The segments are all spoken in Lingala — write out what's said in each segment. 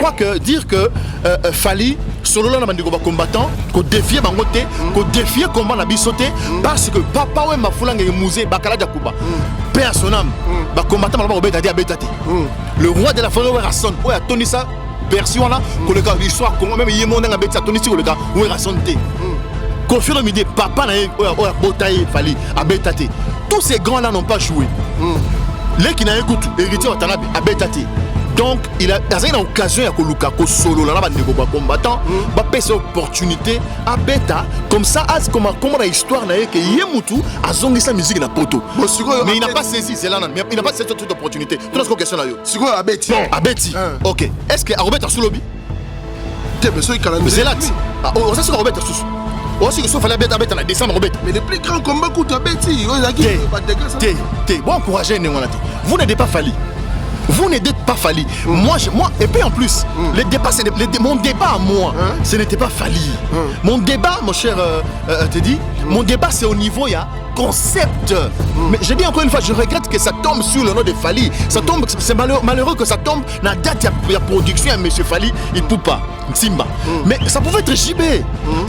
crois que dire que Fally solo là na bandeko ba combattant ko défier bango te ko défier combat na bisoté parce que papa ouais mafulanga musée bakala jakuba père son âme ba combattant ba obeta dia betati le roi de la forêt ouais rason ouais Tony ça version là que le gars l'histoire comment même yé monde nga betati Tony le gars ouais rason te confie le midi papa na ouais botaye Fally a betati tous ces grands là n'ont pas joué les qui n'a écoute héritier watanabe a betati. Donc, il a une occasion à Koluka, solo là, ba combattant, ba pèse opportunité à bêta comme ça, comment la histoire n'a que Yemutu a zongi sa musique na poto. Mais il n'a pas saisi, c'est là, il n'a pas saisi toute opportunité. Tu as une question là yo. C'est quoi à Betty? À Betty. OK. Est-ce que Robert a sous lobby? C'est là. On sait ce que Robert a sous. Aussi que sauf la bête à la descendre Robert. Mais le plus grand combat coûte à Betty. Bon encouragez vous n'êtes pas Fally. Vous n'êtes pas Fally. Moi, et puis en plus, le débat, mon débat à moi, ce n'était pas Fally. Mon débat, mon cher Teddy, mon débat c'est au niveau, il y a concept. Mais je dis encore une fois, je regrette que ça tombe sur le nom de Fally. Ça tombe, c'est malheureux que ça tombe dans la date de la production à M. Fally, il ne peut pas. Simba. Mais ça pouvait être JB,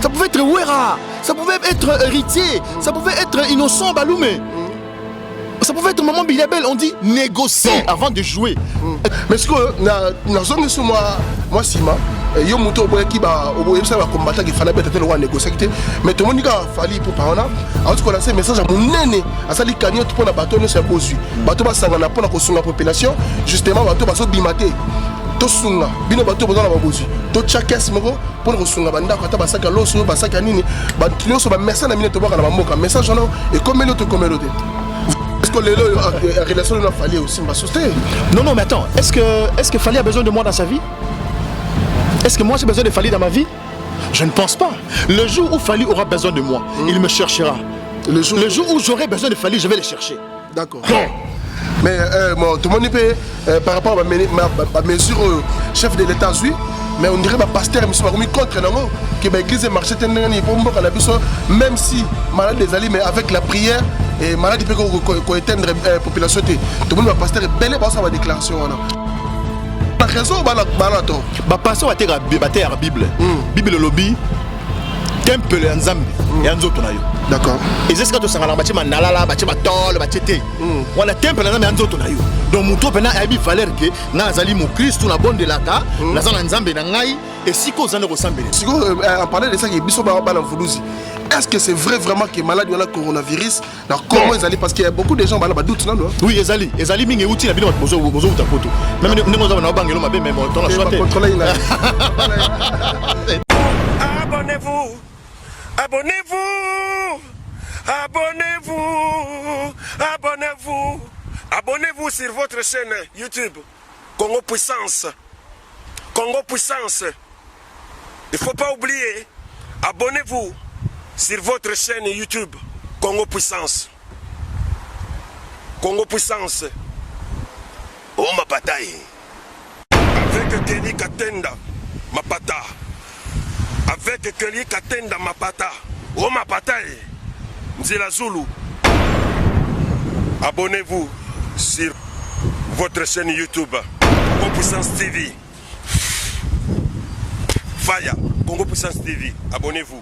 ça pouvait être Wera, ça pouvait être Héritier, ça pouvait être Innocent Baloumé. Ça pouvait être Maman Bilabel, on dit négocier avant de jouer. Mais ce que dans zone sur moi Sima, yo moto boy qui ba ça va combattre qui fallait peut-être le négocier mais tout le monde a fallu pour parler en tout cas c'est message à mon nene à ça li cagnotte pour na bateau ne c'est bozu bateau ba sangana pour na kosunga population justement bateau ba so bimaté to sunga bino bateau ba na bozu to chakes moko pour kosunga banda ko ta ba saka loso ba saka nini ba client so ba mercenaire na minute to ba na mboka message non et comme l'autre relation de Fally aussi m'a soutenir. Non, mais attends, est-ce que Fally a besoin de moi dans sa vie? Est-ce que moi j'ai besoin de Fally dans ma vie? Je ne pense pas. Le jour où Fally aura besoin de moi, il me cherchera. Le jour où j'aurai besoin de Fally, je vais le chercher. D'accord. Mais tout le monde peut, par rapport à ma mesure chef de l'État, mais on dirait que le pasteur est contre nous, que l'église est marché même si malade des alliés, mais avec la prière, et malade peut éteindre la population. Tout le monde pasteur est bel et bien sa déclaration. La raison, le pasteur a été la Bible. Bible lobby, temple et Nzambe et Anzoto. D'accord. Et c'est ce que tu as dit, nalala, tol, on a temple et Anzoto. Donc mon top a eu valeur que Nazali mon Christ, la bonne de la ta, Nazan Nzambe nangai et si qu'on en ressemble. Si on parlait de ça, il y a biso balan fuluzi. Est-ce que c'est vrai vraiment que malade il y a le coronavirus? Comment ils allaient parce qu'il y a beaucoup de gens qui ont doute non? Oui, ils allaient mingi outil la vidéo bozo ta photo. Même nous avons un bangelo mais bon, on a chanté. Abonnez-vous. Abonnez-vous. Abonnez-vous. Abonnez-vous. Abonnez-vous sur votre chaîne YouTube Congo Puissance. Congo Puissance. Il ne faut pas oublier. Abonnez-vous sur votre chaîne YouTube Congo Puissance. Congo Puissance. Oh ma bataille. Avec Kelly Katenda, ma pata. Avec Kelly Katenda, ma pata. Oh ma bataille. Nzela Zulu. Abonnez-vous sur votre chaîne YouTube Congo Puissance TV. Faya, Congo Puissance TV. Abonnez-vous.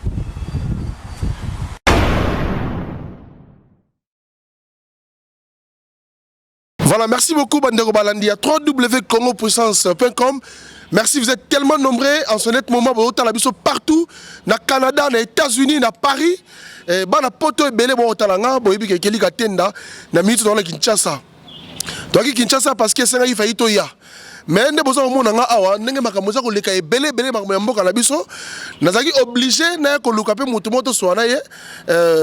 Voilà, merci beaucoup Bandego Balandi à www.congopuissance.com. Merci, vous êtes tellement nombreux en ce net moment, vous êtes partout, dans le Canada, dans les États-Unis, dans Paris. Bana poto ebele bo talanga bo yebi ke Kelly Katenda na minute dans le Kinshasa. Donc Kinshasa parce que c'est un failli toya. Mais ne besoin au monde nga awa ndenge makambo za ko leka ebele makambo ya mboka na biso. Nazaki obligé na ko luka pe mutu moto swana ye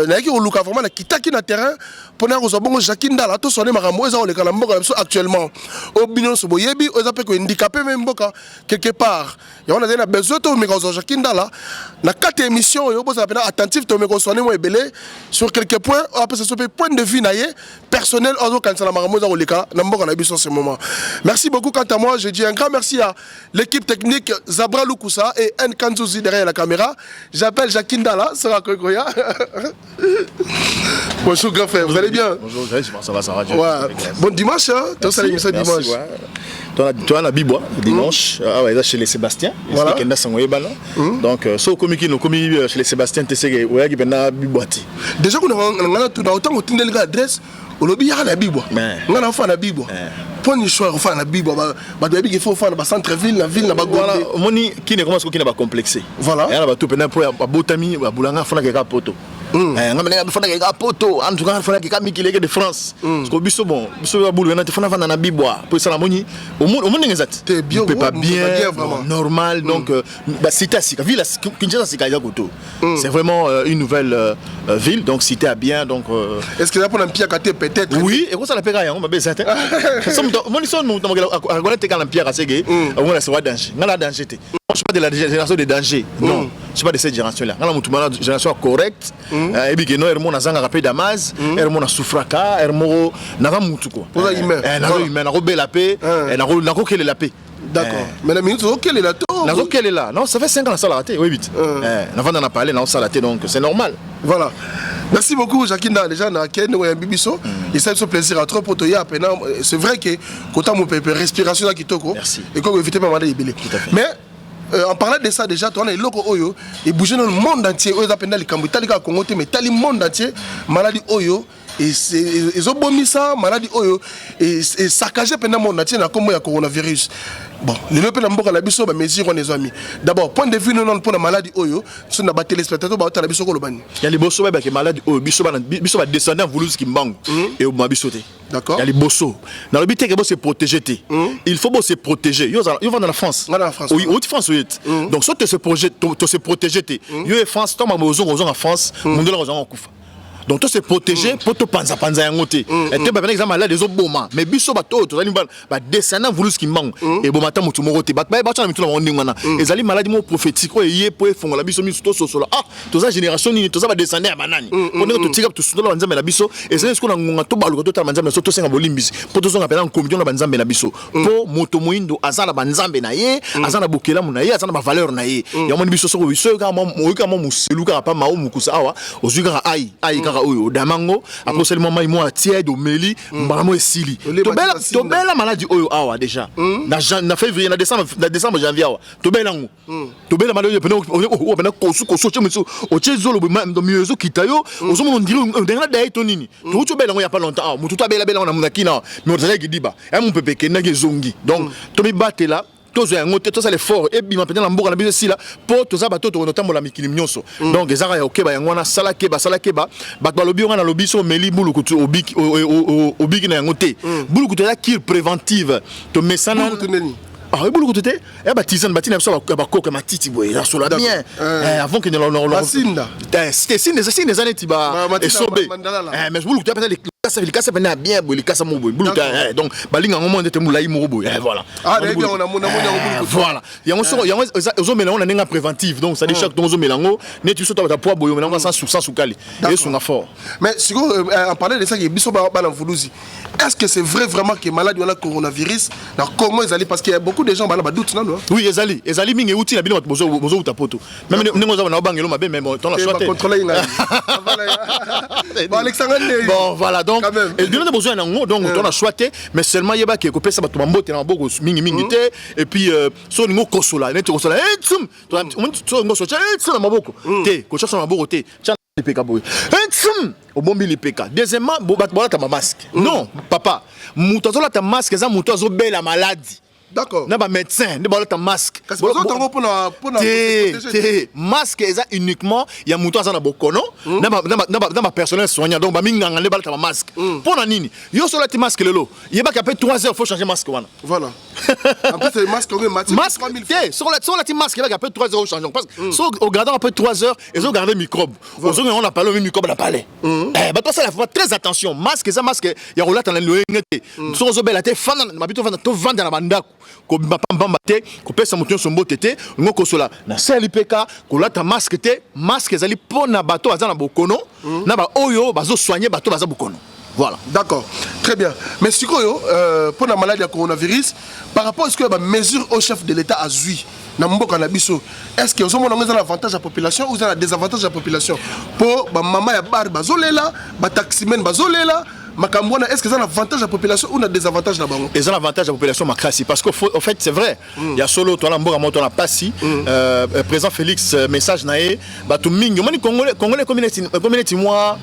na ki ko luka vraiment na kitaki na terrain pour na ko zo bongo Jakinda la to swana makambo za ko leka na mboka na biso actuellement. Opinion so bo yebi oza pe ko handicapé même mboka quelque part. Et on a besoin de me ko Jakinda la na 4 émissions yo boza pena attentif to me ko swana mo ebele sur quelques points après ce point de vue na ye personnel ozo kansala makambo za ko leka na mboka na biso en ce moment. Merci beaucoup quant à moi. moi je dis un grand merci à l'équipe technique Zabra Lukusa et Nkanzouzi derrière la caméra. J'appelle Jacqueline Dalla, Sarah Kokoya. Bonjour grand frère, vous allez bien? Bonjour, ça va, ça va. Ouais. Bon dimanche, hein? Toi, ça l'émission dimanche. Toi, on a Bibois, dimanche, chez les Sébastien. Voilà. Donc, so commis chez les Sébastien, tu sais que a Bibois. Déjà, on a autant de l'adresse. Au lobby, il y a la Bible. On a fait la Bible. Pour une choix, on fait la Bible. Il faut faire le centre-ville, la ville, la Voilà, moni qui ne commence qui n'est pas complexé. Voilà. Il y a tout pendant pour Botami, Boulanga, Fona Keka Poto. Fona Keka Poto, en tout cas, Fona Keka Mikileke de France. Parce que Bisso bon, Bisso Boulanga, Fona Fana na Bible. Pour ça la moni, au monde exact. T'es bien, pas bien, normal. Donc, cité à Sika, ville Kinshasa Sika Yakoto. C'est vraiment une nouvelle ville, donc cité à bien. Donc, est-ce que là pour un pied à côté peut-être? Oui, et quoi ça la pega on va baisser ça. Mon son nous on va te quand la pierre à ségué, on va se voir danger. On a danger. Je suis pas de la génération de danger. Non, je suis pas de cette génération là. On a une génération correcte. Et puis que non, hermo na zanga rapide Damas, hermo na souffraka, hermo na va mutu quoi. Pour ça humain. Na robé la paix, na ko quelle la paix. D'accord. Mais la minute, ok, elle est là. Elle est là. Non, ça fait 5 ans que ça l'a raté. Oui, vite. Avant d'en parler, ça l'a raté, donc c'est normal. Voilà. Merci beaucoup, Jacqueline. Déjà, on a Ken ou un bibiso. Il s'est fait plaisir à trop pour toi. C'est vrai que quand on a respiration qui toko. Merci. Et qu'on évite pas mal de bébés. Mais en parlant de ça, déjà, tu as les locaux Oyo. Et bouger dans le monde entier. Ils appellent les Cambodgiens, les Congo, mais dans le monde entier, maladie Oyo. Et ils ont bombé ça, maladie Oyo. Et saccagé pendant le monde entier, comme il y a coronavirus. Bon, les gens qui ont des mesures, les amis. D'abord, point de vue non pour la maladie Oyo, si on a battu les spectateurs, on a il y a les bossos qui malades Oyo, biso descendant voulu qui manque et au mabisoté. D'accord. Il y a les bossos. Dans le but que se protéger. Il faut se protéger. Ils vont dans la France. Dans la France. Oui, en France oui. Donc soit tu se protéger, il y a France, toi en France, mon de la raison en coufa. Donc tout se protéger pour te panza yangote. Et tu par exemple là des autres boma mais biso bato to zali ba descendant voulu qui manque et bon matin mutu morote ba cha mitu la wonding mana ezali maladie mo prophétique o yé pour fongola biso mi to so là ah to za génération ni to za ba descendant ya banani on to tika to sundo la nzambe la biso ezali ce qu'on a ngonga to baluka to ta nzambe so to senga bolimbisi pour to zonga pela en communion na nzambe la biso pour moto moindo azala banzambe na ye azana bokela mu na ye azana ba valeur na ye ya mo biso so biso ka mo museluka pa ma o mukusa awa ozuka ai oyo damango après seulement moi tiède au meli mbamo esili to bela maladie oyo awa déjà na février na décembre janvier awa to bela maladie o pena kosu chemuso o chezolo do miezo kitayo ozo mo ndiri ndengana dai to nini to bela ngo ya pas longtemps mutu to bela na munakina mais on dirait que diba et mon pepe ke na gezongi donc to mi batela tous ça l'effort et bien maintenant l'ambour la bise si là pour tous ça bateau notamment la mikili nyonso donc ezaka ya okeba yango na sala keba bato lobi on a lobi so meli bulu kutu obiki obiki na yango te bulu kutu la cure préventive to mesana ah oui bulu kutu te e ba tizan batina so ba koka matiti boy la so la bien avant que nous Sinda c'était des années tiba et sobé mais bulu kutu peut-être il casse bien il casse mon boy donc balinga ngomon de temulai mo boy voilà ah bien on a voilà il y a on mélange on a préventive donc ça dit chaque on mélange ne tu sautes ta poids boy mélange sans soukali et son fort mais si on parlait de ça qui biso ba na Vuluzi est-ce que c'est vrai vraiment que malade wala coronavirus na comment ils allaient parce qu'il y a beaucoup de gens ba doute non oui ils allaient mingi outil na bino bozo utapoto même nengo za na bangelo mabe mais on a choisi contrôler bon Alexandre bon voilà donc et bien de besoin donc on a choisi mais seulement yeba qui kopesa bato mbote na bogo mingi te et puis so ningo kosola net kosola tsum to ngo so tsum na maboko te ko tsum na maboko te peka boy tsum au bombi li peka deuxièmement bato bola ta masque non papa muto zola ta masque za muto zo bela maladie. D'accord. N'a pas médecin, ne pas le masque. Masque est uniquement il y a muto azana bokono, n'a pas personnel soignant donc ba minganga ne ba le masque. Pour nini? Yo so la ti masque lelo. Il y a pas qu'après 3 heures faut changer masque wana. Voilà. En plus c'est masque comme masque 3000 francs. Sur la ti masque il y a qu'après 3 heures changer parce que so au gardant après 3 heures ils ont gardé microbe. Aux on a parlé microbe la parler. Bah toi ça il faut faire très attention. Masque ça masque il y a relate dans le ngete. So zo bela te fana mabito fana to vendre na bandako. Ko bamba te ko pesa mutu so mbote te ngoko sola na seli peka ko lata masque te masque ezali pona bato azana bokono na ba oyo bazo soigner bato baza bokono Voilà. D'accord, très bien. Mais si pour la maladie de coronavirus, par rapport à ce que la mesure au chef de l'État a zui, est-ce que vous avez un avantage à la population ou un désavantage à la population? Pour maman et bar bazolela, taximen bazolela, est-ce que ça a un avantage à la population ou un désavantage là-bas? Ils ont un avantage à la population macrassi parce qu'au fait c'est vrai. Il y a solo toi là on a pas si président Félix message naé batu mingi moni congolais community moi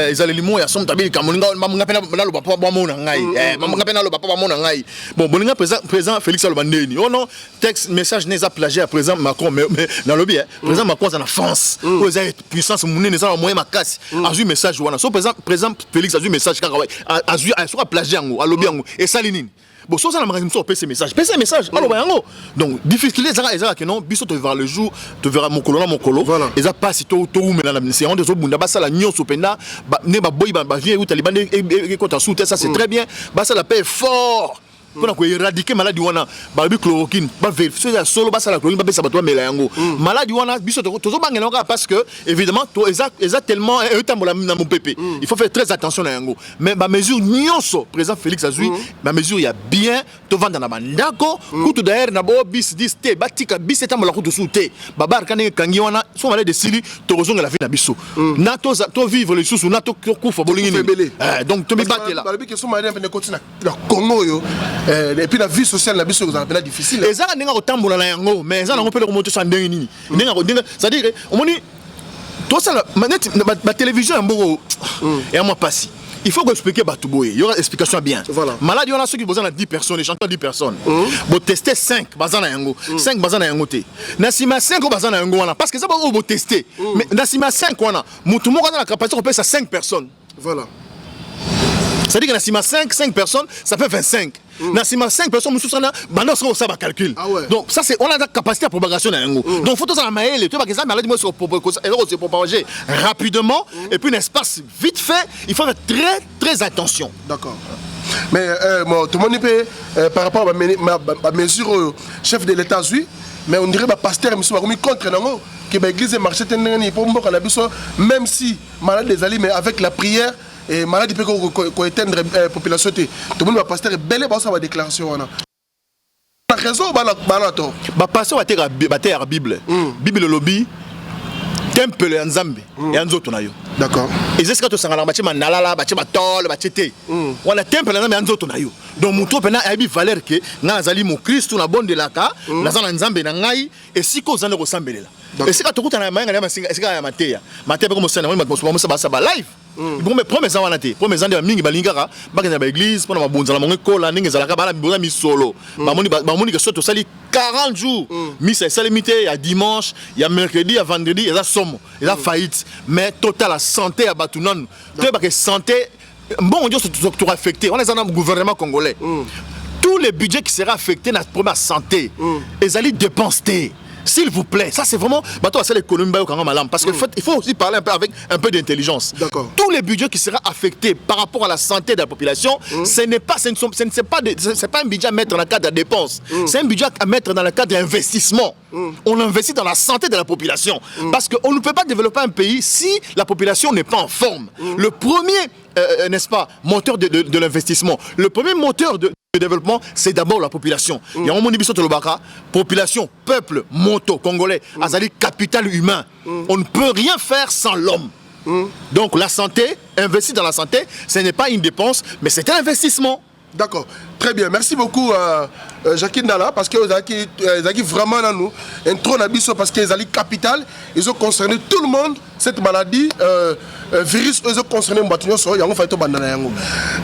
ils allaient limo ya som tabi kamoninga mamunga pena na lo papa ba mona ngai mamunga pena lo papa ba mona ngai bon boninga président Félix lo bandeni oh non texte message n'est pas plagié à président Macron mais dans le bien président Macron c'est en France où ils ont puissance munene ça moyen makasi a eu message wana so président Félix a eu message kaka a sera plagié yango a lobby yango et salinini bon ça la magasin sur PC message allo yango donc difficulté ça que non biso te vers le jour te verra mon colo et ça passe to mais la c'est on des obunda ba ça la nyonso penda ne ba boy ba vient ou taliban et quand soute ça c'est très bien ba ça la paix fort pour éradiquer maladie wana ba bi chloroquine ba vérifier solo ba ça la chloroquine ba ça ba to mela yango maladie wana biso to bangela parce que évidemment to tellement etambola na mon pépé il faut faire très attention à yango mais ba mesure nyonso président Félix azui ba mesure il y a bien to vendre na bandako kutu d'ailleurs na bo bis 10 te batika bis etambola kutu soute ba bar kané kangi wana so maladie de sili to rezonga la vie na biso na to vivre les sous na to kufa bolingi donc to mi batela ba bi que so maladie na continent na Congo yo et puis la vie sociale la vie sociale c'est difficile et ça ninga kotambola na yango mais ça nango pele ko moto sa ndenge nini ninga c'est-à-dire omoni to ça la télévision mboko et à moi passi il faut expliquer Batouboye il y aura explication bien voilà maladie on a ceux qui besoin de 10 personnes les chanteurs 10 personnes bon tester 5 bazana yango 5 bazana yango te nasima 5 bazana yango wana parce que ça va tester mais nasima 5 wana mutu moko na capacité on peut ça 5 personnes voilà. C'est-à-dire que Nassima 5 personnes, ça fait 25. Nassima 5 personnes, ça va calcul. Donc ça c'est on a la capacité à propagation dans donc faut tout ça maïle, tu vois que ça maladie se propager rapidement et puis un espace vite fait, il faut faire très attention. D'accord. Mais tout le monde peut par rapport à ma mesure chef de l'État mais on dirait que pasteur monsieur va contre non que l'église marché pour même si malade des alliés mais avec la prière et maladie peut qu'on éteindre la population tout le monde va passer belle ça va déclaration la raison balato ba passer va terre bible bible lobby temple ya nzambe ya nzoto na yo d'accord et c'est ce que to sangala ba chima nalala ba chima tol ba chete wana temple na nzambe ya nzoto na yo donc muto pena abi valeur que nga azali mo Christ na bonde laka na zana nzambe na ngai et siko zana ko sambelela et c'est quand to kuta na manga ya masinga est-ce que ya mateya mateya ko mosana mo sa ba live bon mais promesse wana te promesse ande mingi balingaka bakenda ba église pona mabonza la mongo kola ninge zalaka bala biboza mi solo bamoni que soto sali 40 jours misa sali mité ya dimanche ya mercredi ya vendredi ya somo ya faillite mais total la santé à batunan to ba que santé bon Dieu tout affecté on est dans le gouvernement congolais tous les budgets qui sera affecté na première santé les allient dépenser. S'il vous plaît, ça c'est vraiment c'est l'économie parce qu'il faut aussi parler un peu avec un peu d'intelligence. Tous les budgets qui seront affectés par rapport à la santé de la population, ce n'est pas un budget à mettre dans le cadre de dépenses, c'est un budget à mettre dans le cadre d'investissement. On investit dans la santé de la population parce qu'on ne peut pas développer un pays si la population n'est pas en forme. Le premier, n'est-ce pas, moteur de l'investissement, le premier moteur de développement, c'est d'abord la population. Il y a un monde de l'Obaka, population, peuple, moto, congolais, azali capital humain. On ne peut rien faire sans l'homme. Donc la santé, investir dans la santé, ce n'est pas une dépense, mais c'est un investissement. D'accord, très bien. Merci beaucoup Jacques Ndala parce que vous avez vraiment dans nous un trop d'abus parce qu'ils ont capital, ils ont concerné tout le monde cette maladie virus ils ont concerné Mbatunyo so yango faito bandana yango.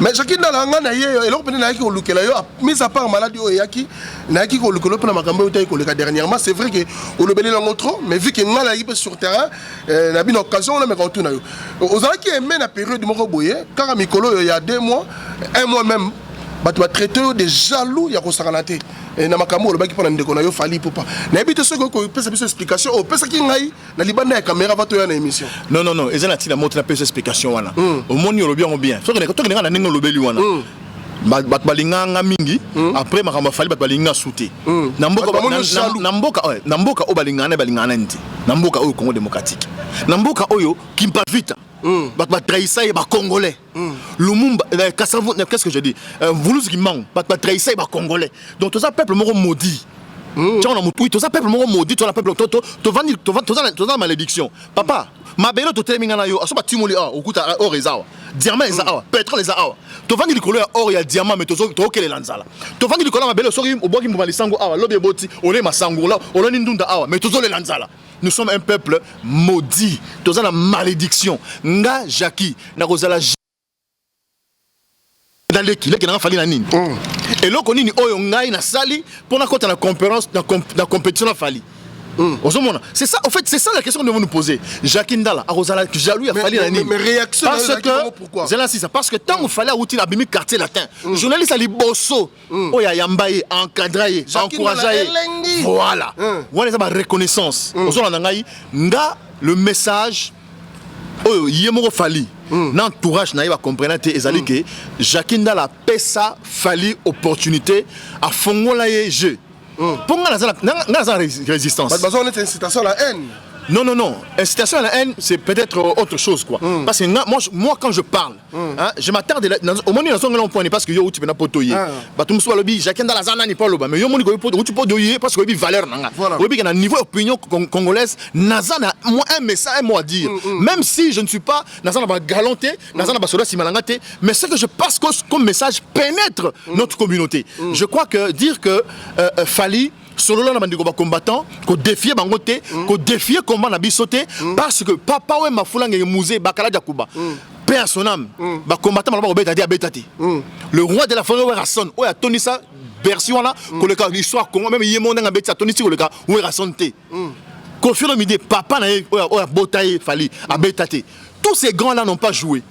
Mais Jacques Ndala ngana ye eloko pene na yaki olukela yo mis à part maladie o yaki na yaki ko lukelo pena makambo yo tayi ko leka dernièrement c'est vrai que olobeli lango trop mais vu que ngala yaki sur terrain na bin occasion on a me retourna yo. Aux avez qui aimé la période moko boye car mikolo il y a 2 mois 1 mois même tu vas traiter des jaloux, il y a des et na makambo le baki pona ndeko na yo fali popa na ebite ce ko pesa biso explication o pesa ki ngai na libanda ya caméra va to ya na émission non ezana ti na montre na pesa explication wana au moni lo bien so que to que na ninga lobeli wana bat balinganga mingi après makambo fali bat balinga souté na mboka o balingana nti na mboka o Congo démocratique na mboka oyo kimpa vita ba trahissa et ba congolais. Lumumba Kassavou, qu'est-ce que je dis? Voulouz Guimang, ba trahissa et ba congolais. Donc tout ça peuple moro maudit. Tu vois, tout ça peuple moro maudit, tu vois, peuple tu as malédiction. Papa, ma belle to termina yo, aso ba timoli okuta or ezawa. Diamant ezawa, pétrole ezawa. To vandi likolo ya or ya diamant mais to okele lanzala. To vandi likolo ma belle soki oboki mbali sango awa, lobi boti, ole masango la, ole ndunda awa, mais to le lanzala. Nous sommes un peuple maudit. Tous la malédiction. Nga Jackie, na rozala dans l'équipe, qui n'a fallu la nini. Et là, on dit oyo ngai na sali pour na kota na conférence, na compétition na fali. C'est ça, en fait, c'est ça la question que nous devons nous poser. Jacques Ndala, à Rosala, jaloux, il a fallu la nini. Mais réaction, parce que, pourquoi? Parce que tant qu'il fallait outil abimi quartier latin, journaliste ali bosso, oh ya yambaye, encadré, encouragé. Voilà. On a ma reconnaissance. Nga le message, oh yemoro fali. N'entourage n'a pas comprendre que Jacques Ndala pesa fali opportunité à fongola jeu. Pour la résistance. On est incitation à la haine. Non. Incitation à la haine, c'est peut-être autre chose, quoi. Parce que moi, quand je parle, je m'attarde au moment où on point parce que yo tu peux pas potoyer. Bah tout le monde Jacques Ndala zana ni pas loba, mais yo moni ko tu peux doyer parce que il valeur nanga. Oui, qu'il y a un niveau opinion congolaise, nazana moi un message un mot à dire. Même si je ne suis pas nazana ba galanté, nazana ba soda simalangate, mais ce que je passe comme message pénètre notre communauté. Je crois que dire que Fali solo na bandiko ba combattant ko défier bangote ko défier combat na bisoté parce que papa ouais mafula ngé musée bakala jakuba père son âme ba combattant ba obeta dia betati le roi de la forêt ouais Rasson ouais a toni ça version là ko le cas l'histoire Congo même yemonde nga betati toni ci ko le cas ouais Rasson té ko filo midi papa na ouais botaye Fali a betati tous ces grands là n'ont pas joué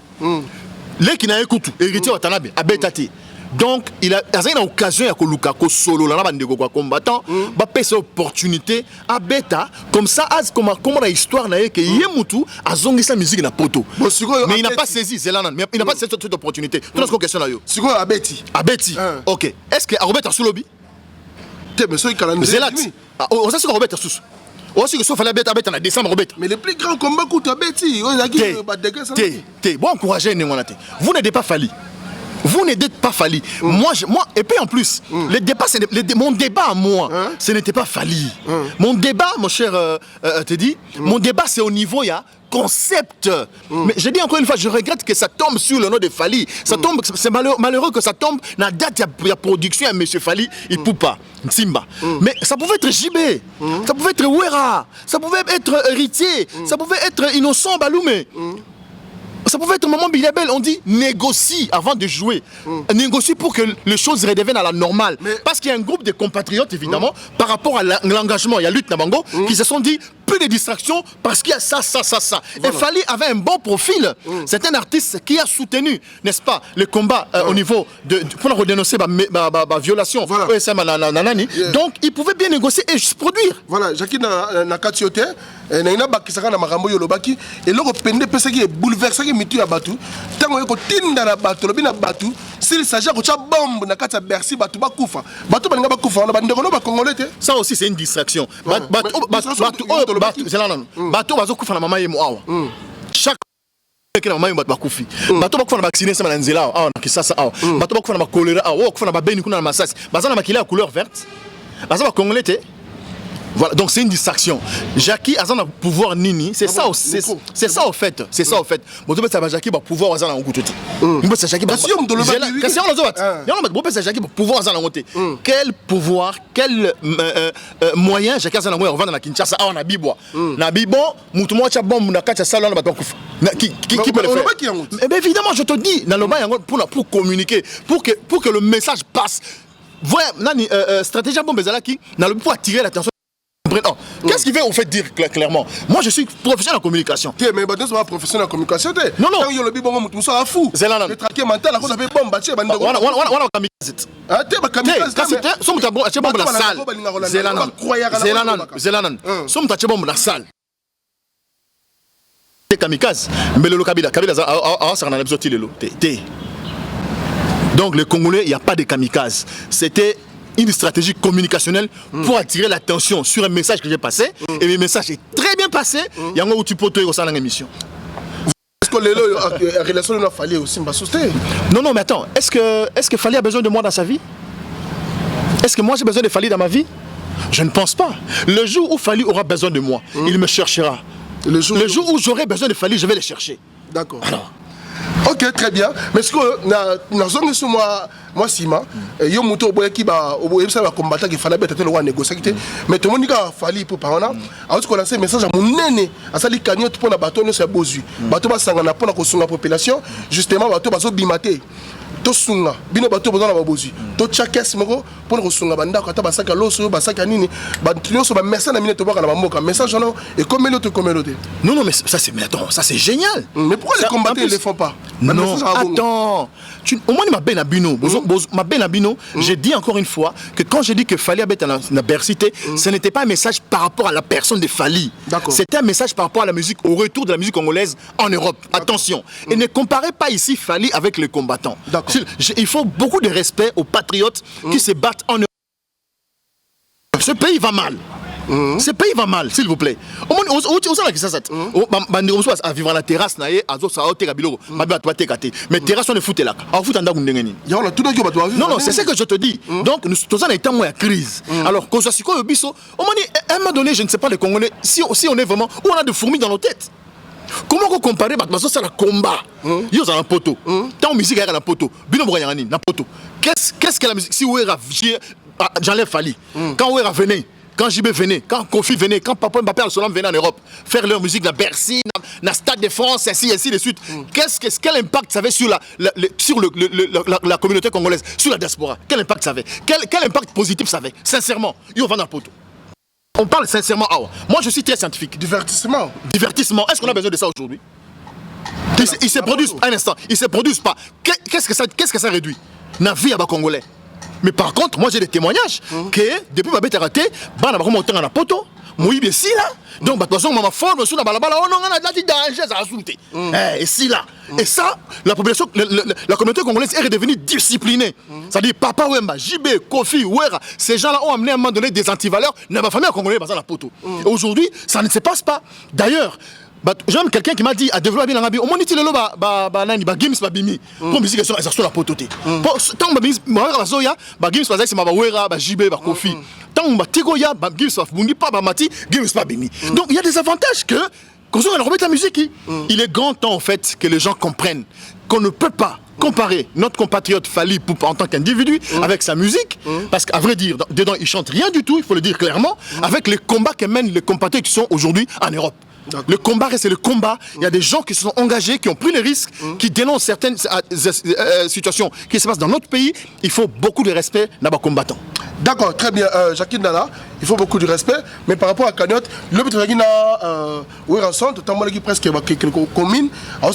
les qui n'a écouté héritier wa tanabe a betati. Donc, il a une occasion à Koluka, solo, là, combattant, bah, cette opportunité à bêta, comme ça, comment la histoire n'a que Yemutu a zongi sa musique na poto. Mais il n'a pas saisi, Zelanan, mais il n'a pas cette opportunité. Tu as une question là, yo. C'est quoi Abeti? Abeti. Ok. Est-ce que Arobet a sous lobby? Mais c'est calendrier. Zelat. On sait ce qu'Arobet a sous. On sait que sauf la bête à décembre, Robet. Mais le plus grand combat coûte Abeti. Bon, encouragez, vous n'êtes pas Fali. Vous n'êtes pas Fali. Moi, et puis en plus, mon débat à moi, ce n'était pas Fali. Mon débat, mon cher Teddy, mon débat c'est au niveau, il y a concept. Mais je dis encore une fois, je regrette que ça tombe sur le nom de Fali. Ça tombe, c'est malheureux que ça tombe dans la date de production à M. Fali, il ne peut pas. Simba. Mais ça pouvait être JB, ça pouvait être Ouera, ça pouvait être Héritier, ça pouvait être Innocent Baloumé. Ça pouvait être un moment bilabel, on dit négocie avant de jouer. Négocie pour que les choses redeviennent à la normale. Parce qu'il y a un groupe de compatriotes, évidemment, par rapport à l'engagement, il y a Lutte Nabango, qui se sont dit peu de distractions parce qu'il y a ça. Voilà. Et Fali avait un bon profil. C'est un artiste qui a soutenu, n'est-ce pas, le combat au niveau de pour redénoncer la violation. Voilà. Donc il pouvait bien négocier et se produire. Voilà, Jackie Nakatiote, Naina Bakisaka na Marambo Yolobaki, et l'autre pende pesa qui est bouleversé qui mitu à Batu. Tant qu'on tinda na Batu, le bin Batu, s'il s'agit de bombe na Katia Bercy, Batu Bakoufa. Batu Banga Bakoufa, on a bandé Congolais. Ça aussi c'est une distraction. Bateau bazo kufa na mama yemo awa chaque que na mama yemo bakufi bateau bakufa na vacciner sama na nzela awa na kisasa awa bateau bakufa na choléra awa kufa na babeni kuna na masasi bazana makila couleur verte bazana congolais te. Voilà, donc c'est une distraction. Jackie a un pouvoir nini, c'est ça aussi, c'est ça au fait, c'est ça au fait. Bon, tu peux Jackie va pouvoir avoir un côté. Tu peux Jackie pouvoir avoir un côté. Quel pouvoir, quel moyen Jackie a un revendre na Kinshasa ah na Bibo. Na Bibo, mutumo cha bombe na kacha salon na bakufa. Qui peut le faire? Mais évidemment, je te dis, dans le bas pour communiquer, pour que le message passe. Voilà, nani stratégie bombe qui n'a le pour attirer l'attention. Qu'est-ce qu'il veut en fait dire clairement? Moi je suis professionnel en communication. Mais tu n'es pas professionnel en communication. Non. Quand il y a le bibon, tu es fou. C'est là. Le traqué mental, on a fait bombe, tu es bandé. On a kamikaze. Ah, tu es kamikaze. Somme ta bombe la salle. Zelanan. Somme ta bombe la salle. C'est kamikaze. Mais le Kabila ça on a besoin de l'eau. Donc les Congolais, il n'y a pas de kamikaze. C'était une stratégie communicationnelle pour attirer l'attention sur un message que j'ai passé. Et le message est très bien passé. Il y a un où tu peux te ressentir dans l'émission. Est-ce que que la relation n'a fallu aussi m'a sauté. Non, mais attends, est-ce que Fally a besoin de moi dans sa vie? Est-ce que moi j'ai besoin de Fally dans ma vie? Je ne pense pas. Le jour où Fally aura besoin de moi, il me cherchera. Le jour où j'aurai besoin de Fally, je vais le chercher. D'accord. Ok, très bien. Mais ce que na zone sur moi Sima, yo moto boye ki ba ça va combattre qui fallait être le roi négocier. Mais tout le monde dit Fally pour par on a aussi lancé message à mon nene à sali cagnotte pour na bateau no se bozu. Bateau ba sangana pour na kosunga population, justement bateau ba zo bimaté. To sunga bino bato besoin na babozi to chakes moko pour ko sunga banda ko ta basaka loso basaka nini ba nyonso ba message na minute baka na bamoka message non et comme l'autre non mais ça c'est mais attends ça c'est génial mais pourquoi les combattants ils le font pas non attends au moins ma benabino ma benabino j'ai dit encore une fois que quand j'ai dit que Fally avait la Bercité ce n'était pas un message par rapport à la personne de Fally, c'était un message par rapport à la musique, au retour de la musique congolaise en Europe. Attention, et ne comparez pas ici Fally avec les combattants. Il faut beaucoup de respect aux patriotes qui se battent en Europe. Ce pays va mal. Ce pays va mal, s'il vous plaît. Au moins, on a qui ça. On vivre à la terrasse, mais terrasse, on est foutu là. Non, c'est ce que je te dis. Donc, nous sommes en moins à crise. Alors, quand je suis au biso, à un moment donné, je ne sais pas les Congolais, si on est vraiment, où on a des fourmis dans nos têtes. Comment on compare c'est le combat. Yo za na poto. Tant musique na poto. Bino boyangani na poto. Qu'est-ce que la musique si on j'enlève Fally. Quand on venait, quand JB venait, quand Kofi venait, quand Papa Mbappé Al-Solam venait en Europe faire leur musique dans Bercy, dans Stade de France, ainsi de suite. Quel impact ça avait sur la communauté congolaise, sur la diaspora? Quel impact ça avait? Quel impact positif ça avait? Sincèrement, yo va na poto. On parle sincèrement. Moi, je suis très scientifique. Divertissement. Est-ce qu'on a besoin de ça aujourd'hui? Ils se produisent, un instant, ils se produisent pas. Qu'est-ce que ça réduit? La vie à bas congolais. Mais par contre, moi j'ai des témoignages que depuis ma bête raté, bah on a vraiment la poto. Moi il est ici là. Donc bah de toute façon maman forme sur la balabala, on a danger ça a ajouté. Et ici là. Et ça, la population, la communauté congolaise est redevenue disciplinée. C'est-à-dire Papa Wemba, JB, Kofi, Ouera, ces gens-là ont amené à un moment donné des antivaleurs. Dans ma famille congolaise, bah ça la poto. Et aujourd'hui, ça ne se passe pas. D'ailleurs. J'aime quelqu'un qui m'a dit à développer bien l'ambiance. Au moins, il y a des games bimi. Pour musique, elles sont la pototé. Tant que games c'est ma wera, JB, Kofi. Tant que tigoya, games pas mati, games pas bimi. Donc il y a des avantages que quand on remet la musique, il est grand temps en fait que les gens comprennent qu'on ne peut pas comparer notre compatriote Fally en tant qu'individu avec sa musique, parce qu'à vrai dire, dedans il chante rien du tout, il faut le dire clairement, avec les combats que mènent les compatriotes qui sont aujourd'hui en Europe. Le combat reste le combat. Il y a des gens qui se sont engagés, qui ont pris les risques, qui dénoncent certaines situations qui se passent dans notre pays. Il faut beaucoup de respect dans les combattants. D'accord, très bien. Jacqueline Dala, il faut beaucoup de respect. Mais par rapport à Cagnotte, le but de la ensemble, tout le monde presque quelques communes, a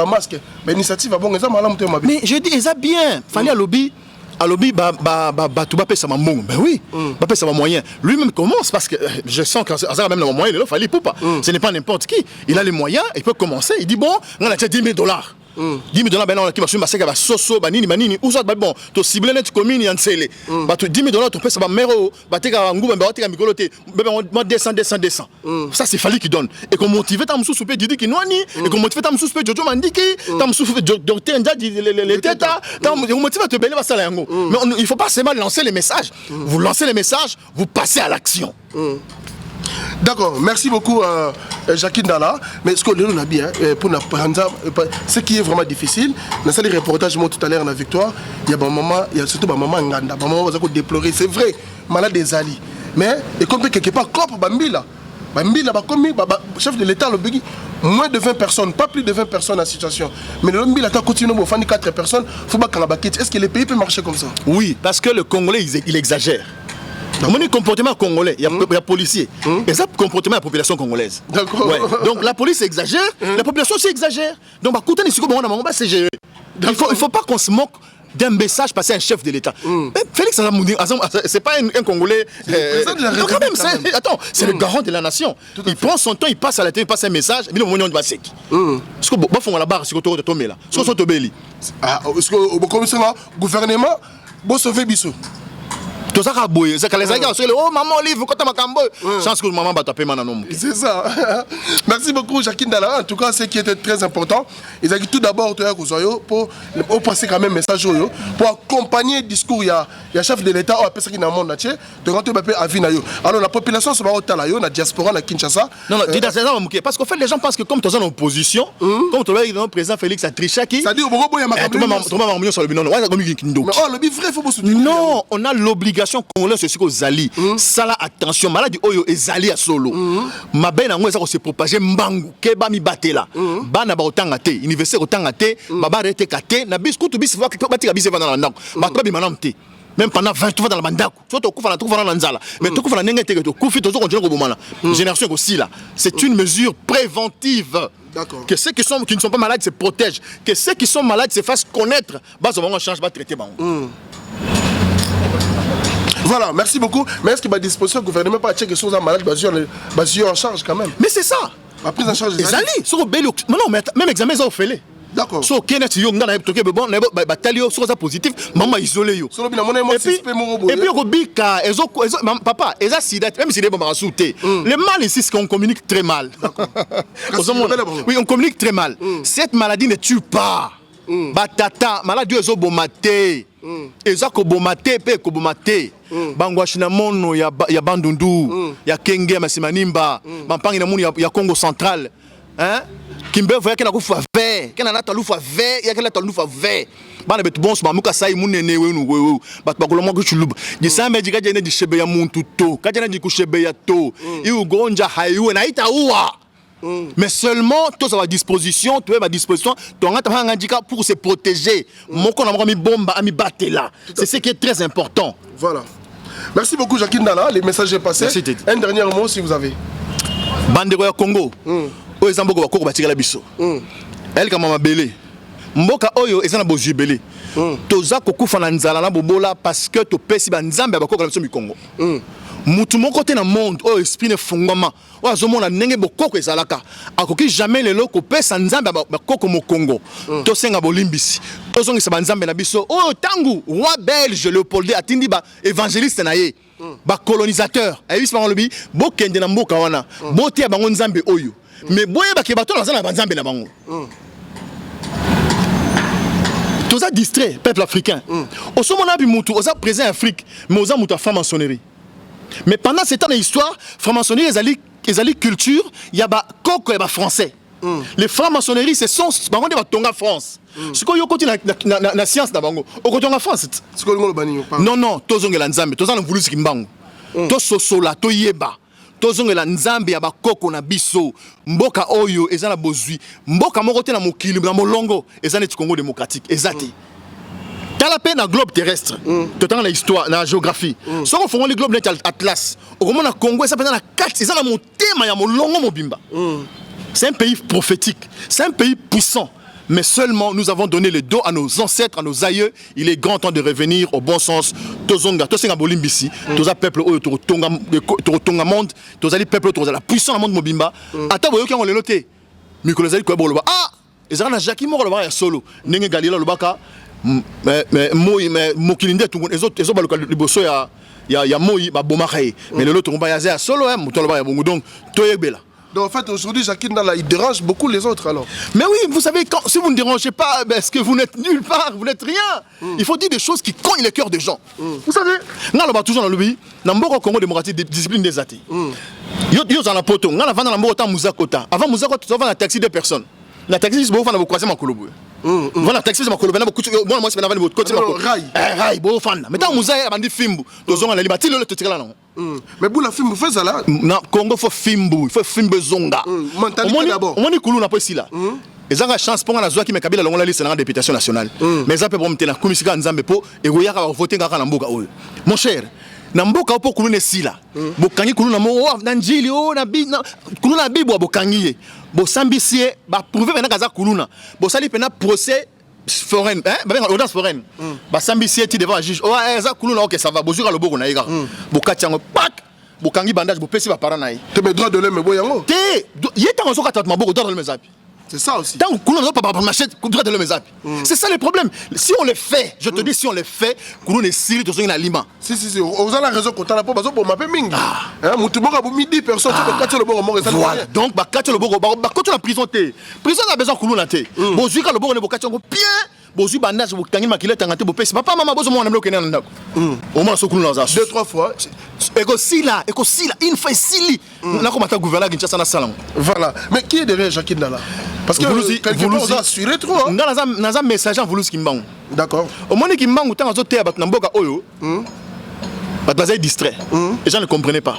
masque. Mais l'initiative a bon exemple. Mais je dis, ça bien. Fallait à lobby. À lobby, tout va payer ça m'a bon. Ben oui, va payer ça m'a moyen. Lui-même commence parce que je sens que ça a même le moyen, il fallait pas. Ce n'est pas n'importe qui. Il a les moyens, il peut commencer. Il dit bon, on a déjà 10 000 $. 10 000 $, ben on qui va suivre ma soso, banini, ou ça, bon, tu cibles net commune, il y a un scellé. 10 000 $, tu payes ça, méro, bateka ngou, ben bateka micoloté, ben on descend. Ça, c'est Fally qui donne. Et qu'on motive ta moussou soupé, Didi qui noie ni, et qu'on motive ta moussou soupé, Jojo Mandiki, ta moussou soupé, docteur Ndadi, les têtes, on motive à te bénévole ça là. Mais il ne faut pas seulement lancer les messages. Vous lancez les messages, vous passez à l'action. D'accord, merci beaucoup Jacqueline Dala. Mais ce que l'on a bien, pour ce qui est vraiment difficile, dans les reportages tout à l'heure dans la victoire, il y a surtout ma maman Nganda, ma maman va déplorer, c'est vrai, malade des alliés. Mais et comme quelque part, Klopp, Bambila, chef de l'État, le Bégui, moins de 20 personnes, pas plus de 20 personnes en situation. Mais le Bambila continue à faire 4 personnes, il ne faut pas qu'on la. Est-ce que le pays peut marcher comme ça? Oui, parce que le Congolais, il exagère. Mon comportement congolais, il y a policiers. Et ça, comportement de la population congolaise. D'accord. Ouais. Donc la police exagère, la population aussi exagère. Donc, c'est géré. Il ne faut pas qu'on se moque d'un message passé à un chef de l'État. Félix Azamoudi, c'est pas un Congolais. Quand même, c'est le garant de la nation. Il prend son temps, il passe à la télé, il passe un message, et puis on va sec. Est-ce que vous la barre, si vous êtes tombé là? Est-ce que vous êtes tombé là? Est-ce que le gouvernement, vous sauvez Bissou? Tout ça a boyé. C'est que les amis oh maman Olive, quand ma cambo. Chance que maman va taper maintenant. C'est ça. Merci beaucoup, Jacqueline Dala. En tout cas, ce qui était très important, ils ont dit tout d'abord pour passer quand même message pour accompagner le discours. Il y a chef de l'État, on qui dans le monde entier, de rentrer à Vinayo. Alors la population se va au Talayo, la diaspora, la Kinshasa. Non, parce qu'en fait, les gens pensent que comme tu es en opposition, comme tu es le président Félix Trichaki, ça dit au Bobo, il y a ma sur le non, on a l'obligation qu'on laisse ce aux Ali. Ça là, attention, maladie oyo ezali à solo. Ma belle en ça se propager mbangu keba mi batela. Bana ba otanga te, université otanga te, baba rete kate, na biscuit to bis va batika bis va dans la ndako. Ba to bi manam te. Même pendant 20 fois dans la mandako. Soit tu kufa na tufa na nzala. Mais tu kufa na nenge te que tu kufi to continuer ko bomana. Génération aussi là. C'est une mesure préventive. Que ceux qui ne sont pas malades se protègent. Que ceux qui sont malades se fassent connaître. Bah, ça va changer, va traiter. Voilà, merci beaucoup. Mais est-ce que ma disposition, le gouvernement pas checker sur les malades, basé en charge quand même? Mais c'est ça. La prise en charge des Ali. Non, mais même examen, ça fait. D'accord. So Kenneth Young dans la toke bon na batalio so ça positif maman isolé yo. Et puis Robika papa eza sida même si les bon rasouté. Le mal ici c'est qu'on communique très mal. Oui, on communique très mal. Cette maladie ne tue pas. Batata maladie ezo bomate. Eza ko bomate pe ko bomate. Bangwashi na mono ya Bandundu, ya Kenge Masimanimba, bampangi na mono ya Congo central. Hein? Kimbe voya kena kufa ve kena na talufa ve ya kena talufa ve bana betu bonso mamuka sai munene wenu wewe bat bakoloma ku chuluba disambe jika jene di shebe ya muntu to kajana di ku shebe ya to i ugonja haiwe na itaua mais seulement tous à disposition tu es à disposition ton handicap pour se protéger moko na mi bomba ami batela c'est ce qui est très important. Voilà, merci beaucoup Jacqueline Dala, les messages est passé. Un dernier mot si vous avez. Bandeko ya Congo oyo eza mboka bakoko batikala biso elle kama mabele mboka oyo eza na bozwi ebele toza kokufa na nzala na bobola parce que topesi banzambe ya bakoko na biso mikongo mutu moko te na monde oyo esprit ne fungwama oyo azomona ndenge bokoko ezalaka akoki jamais lelo kopesa nzambe ya bakoko mokongo tosenga bolimbisi tozongisa banzambe na biso oyo tangu roi belge Léopold atindi ba évangéliste na ye ba colonisateur ayebisi bango lobi bokende na mboka wana botia bango nzambe oyo mais boye ba ke bato na zana banzambe na bango tous a distrait peuple africain au somona bi mutu oza présent en Afrique mais oza mutu franc-maçonnerie mais pendant cette année histoire franc-maçonnerie ezali culture il y a ba koko et ba français les francs-maçonnerie ce sont bango de batonga France ce que yo koti na science na bango okotonga France ce que ngolo bani non tozongela nzambe tozana mvulusi kimbango to sosola to yeba tozongela nzambe ya bakoko na biso mboka oyo eza na bozwi mboka moko te na mokili na molongo eza neti Congo démocratique ezati tala pe na globe terrestre totanga na histoire na géographie soko fongo le globe net atlas okomona Congo eza pena na kati eza na motema ya molongo mobimba c'est un pays prophétique c'est un pays puissant. Mais seulement nous avons donné le dos à nos ancêtres, à nos aïeux. Il est grand temps de revenir au bon sens. Tozonga, tosenga bolimbisi, toza peuple oyo totonga monde, tozali peuple toza la puissance dans monde mobimba. Ata boyo kango lelo te. Mikolo zali ko boloba. Ah, ezana na Jackie moko loba ya solo. Ndenge Galila lobaka mais mokilinde tungo ezo baluka liboso ya moyi ba bomakaye. Mais lelo tonga ya za solo muto loba ya bongo donc toyebela. Donc en fait aujourd'hui Jacqueline Dala il dérange beaucoup les autres alors. Mais oui, vous savez si vous ne dérangez pas parce que vous n'êtes nulle part, vous n'êtes rien. Il faut dire des choses qui cognent les cœurs des gens. Vous savez, ngalo ba toujours dans le pays, na mboko Congo démocratique discipline des athées. Yo za na poto, ngala vanda na mboko ta muzakota. Avant muzakota tu vas na taxi de personnes. La taxi c'est beaucoup na croiser ma kolobo. Voilà taxi c'est ma kolobo na beaucoup moi c'est na vanda côté ma rail bo fanda. Mais ta muzaya bandi fimbu, tozonga na libati le totikala non. Mais pour la film, vous faites ça là? Na Congo faut fimbu, il faut fimbu zonga. Mentalité d'abord. On est coulou na pas ici là. Ils ont la chance pour la qui me kabila longa la liste na députation nationale. Mais ça peut pour mettre na komisika nzambe po et goya ka voter ngaka na mboka oyo. Mon cher, na mboka po kulu ne sila. Bokangi kulu na mo na njili o na bi na kulu na bibo bokangi. Bo sambisie ba prouver na kaza kulu na. Bo sali pena procès foraine audience foraine basambisie ti devant un juge eza kuluna ok ça va bozuka loboko na yeka bokati yango pak bokangi bandage bopesi ba parana yi te me droit de l'homme boyango te yeta ngo soka tatma boko droit de l'homme zapi C'est ça aussi. Tant qu'on n'a pas machette, droit de l'homme. C'est ça le problème. Si on le fait, je te dis, si on le fait, qu'on est sérieux de son aliment. Si. Vous avez la raison quand on a pas besoin pour m'appeler Ming. Moutouboka pour 1000 personnes, tu as le bon moment. Voilà. Donc, quand tu as le bon moment, quand tu as la prison, prison a besoin qu'on l'ait. Bon, je le bon moment, quand tu as bien. Bozu bandage bu tangi makile tangate bu pesi papa mama bozo mwana mloke nana ndako au moins sokulu dans ça 2-3 fois eko sila une fois sili na ko mata gouvernement Kinshasa na salam. Voilà, mais qui est derrière Jacques Ndala? Parce que quelque part on a assuré trop dans un message en Voulouzi Kimbangu. D'accord. Au moment Kimbangu tant azote ya bat na mboka oyo bat bazay distrait les gens ne comprenaient pas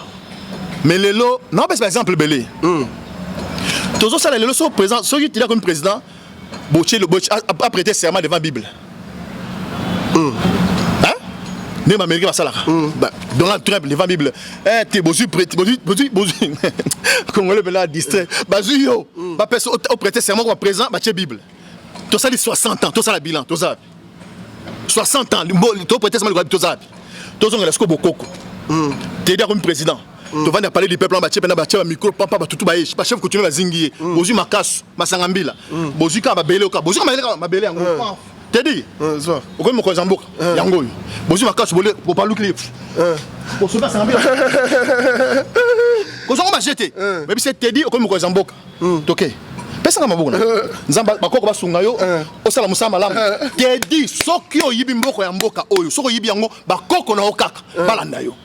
mais lelo non par exemple belé tozo sala lelo so président so qui comme président Boché a prêté serment devant la Bible. Hein? Même Américain va ça là. Donald Trump devant la Bible. Eh, t'es bozu prêté, bozu. Congolais là distrait. Bazu yo. Ba personne au prêté serment comme présent, ba tché Bible. Tout ça dit 60 ans, tout ça la bilan, tout ça. 60 ans, tu prêté serment comme tout ça. Tout ça on est bokoko. T'es déjà comme président. Tu vas parler du peuple en bâti, un micro, papa, tout baï, pas chef continue à zinguer. Bozu Makas, Masangambila. Bozu Kaba Belé, Bozu Mabelé, t'es dit? Au moins, mon cousin Bouk, Yango. Bozu Makas, pour pas le clip. Bozu Masangambila. Bozu Mabajete. Mais c'est t'es dit, au moins, mon cousin Bouk. Ok. Personne n'a pas bon. Nzamba, Bakoko Basungayo, Osala Moussa Malam. T'es dit, Sokyo Yibimboko Yamboka, Oyo, Soko Yibiango, Bakoko na Okaka, Balandayo.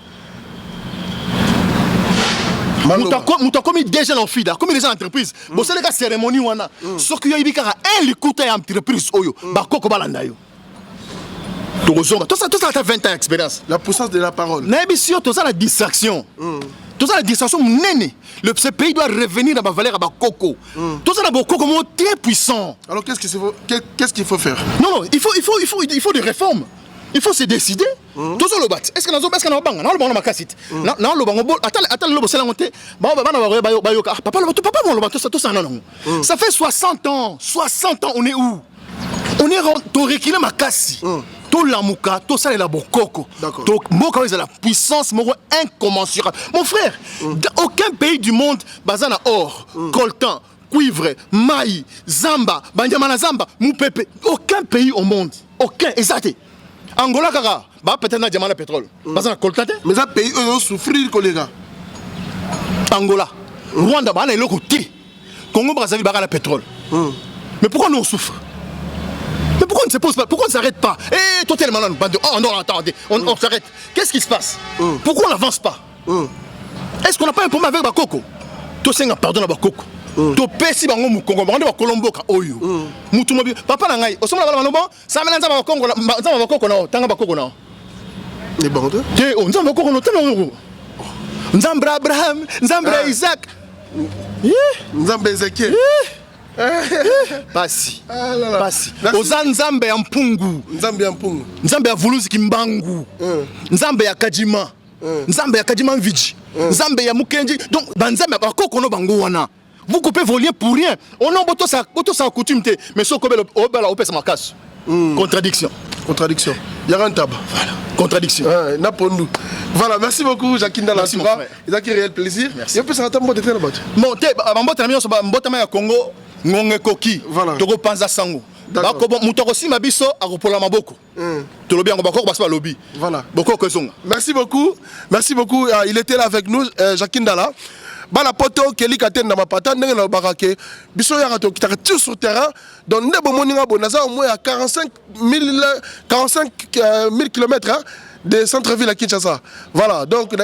Mouta comme déjà l'enfida, comme les entreprises. Bon, c'est les cérémonie wana. Ce qui y a eu un écouté entreprise oyo, ba koko balanda yo. Tout ça a 20 ans d'expérience. La puissance de la parole. N'ébissio, tout ça la distraction. Tout ça la distraction néné. Ce pays doit revenir dans ma valeur à ba koko. Tout ça la koko comme très puissant. Alors qu'est-ce qu'il faut faire? Non, il faut des réformes. Il faut se décider. Tout ça le bat. Est-ce que nous avons bang? Non, le bang na makasite. Non, le bang. Attends, le bossé la montée. Papa, le bateau, tout ça non. Ça fait 60 ans. 60 ans, on est où? On est au reculé makasi. Tout la mouka, tout ça est la bokoko. Donc, moka c'est la puissance incommensurable. Mon frère, aucun pays du monde bazana or, coltan, cuivre, maï, zamba, bandiamana zamba, moupepe. Aucun pays au monde. Aucun. Exact. Angola kaka, bah peut-être na diamant de pétrole. Parce qu'on coltate. Mais ça pays eux souffrir collègues. Angola, Rwanda, bah les locaux qui, Congo Brazzaville, bah la pétrole. Mais pourquoi nous on souffre? Mais pourquoi on ne se pose pas? Pourquoi on ne s'arrête pas? Eh, totalement là, oh non, attendez, on s'arrête. Qu'est-ce qui se passe? Pourquoi on n'avance pas? Est-ce qu'on n'a pas un problème avec Bakoko? Tout ça, pardon à Bakoko. To pesi bango mukongo bango ba kolomboka oyo mutu mobi papa na ngai osomala bala manobo sa mena nzamba bakongo nzamba bakoko na tanga bakoko na les bandes te on nzamba bakoko no tanga nzamba Abraham nzamba Isaac nzamba Ezekiel basi oza nzamba ya mpungu nzamba ya Voulouzi Kimbangu nzamba ya Kajima nzamba ya Kajima Mviji nzamba ya Mukenji donc banzamba bakoko no bango wana. Vous coupez vos liens pour rien. On a auto sa coutume, mais ce que ma casse. Contradiction. Il y a un tabac. Voilà. Contradiction. Voilà, merci beaucoup, Jacques Ndala. Merci, mon frère. Il a qui réel plaisir. Merci. Et puis ça va t'amener de là-bas. Mon thé, à Congo, Ngonge Koki, Togo Panza Sango. Merci beaucoup. Merci beaucoup. Il était là avec nous, Jacques Ndala. Bala poto keli katen na mapata ndenge na barake biso ya rato kitaka tout sur terrain donc ndebo moninga bonaza au moins à 45 000 km de centre-ville à Kinshasa. Voilà, donc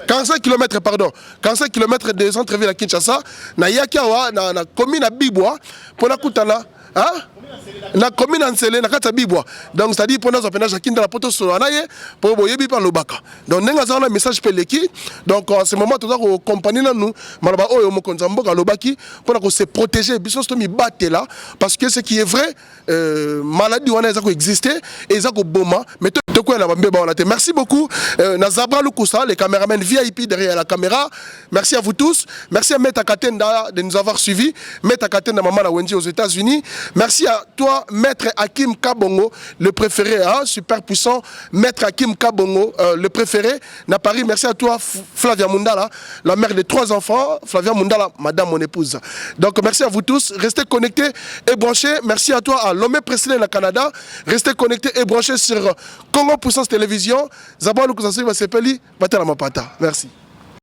45 km pardon, 45 km de centre-ville à Kinshasa na yakawa na commune à Bibwa pour la kutana hein na commune Ansele na kata Bibwa donc c'est-à-dire pour nous appeler Jacques Ndala poto solo anaye pour boyebi par lobaka donc nenga za na message peleki donc en ce moment tout ça compagnie na nous malaba oyo mokonza mboka lobaki pour se protéger biso sto mi batela parce que ce qui est vrai maladie wana za ko exister et za ko boma mais Merci beaucoup. Nazabra Lukusa, les caméramans VIP derrière la caméra. Merci à vous tous. Merci à Meta Katenda de nous avoir suivis. Meta Katenda, maman la Wendy aux États-Unis. Merci à toi, Maître Hakim Kabongo, le préféré, hein, super puissant. Maître Hakim Kabongo, le préféré. À Paris, merci à toi, Flavia Mundala, la mère de 3 enfants. Flavia Mundala, madame, mon épouse. Donc, merci à vous tous. Restez connectés et branchés. Merci à toi, à Lomé Presley, le Canada. Restez connectés et branchés sur Congo Puissance Télévision. Zaboualou Kousassou, Vasepeli, Batela Mapata. Merci.